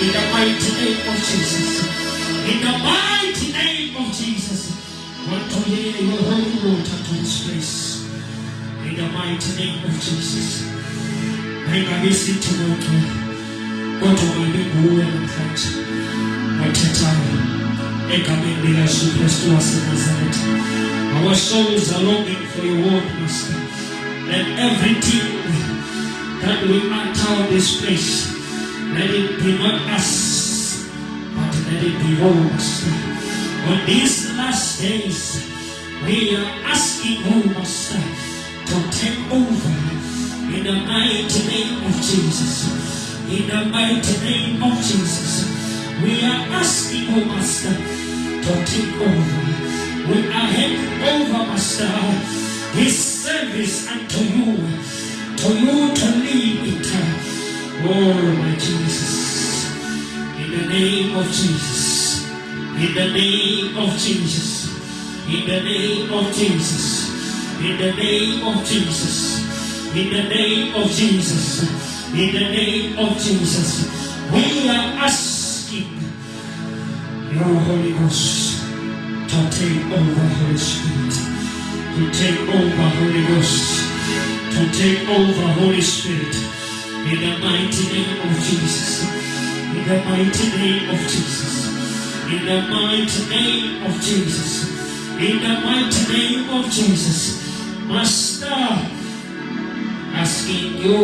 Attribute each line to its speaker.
Speaker 1: In the mighty name of Jesus. In the mighty name of Jesus. Want to hear your holy water to this place. In the mighty name of Jesus. Bring a visit to God. Go to my neighbor and plant. What a time. Ekamendila superstar Nazareth. Our souls are longing for your word, Master. Let everything that will enter this place, let it be not us, but let it be yours. On these last days, we are asking you, Master, to take over in the mighty name of Jesus. In the mighty name of Jesus, we are asking you, Master, to take over. We are handing over, Master, this service unto you to lead it. Oh, my Jesus. In the name of Jesus. In the name of Jesus. In the name of Jesus. In the name of Jesus. In the name of Jesus. In the name of Jesus. We are asking your Holy Ghost to take over, Holy Spirit. To take over, Holy Ghost. To take over, Holy Spirit. In the mighty name of Jesus. In the mighty name of Jesus. In the mighty name of Jesus. In the mighty name of Jesus. Master, asking you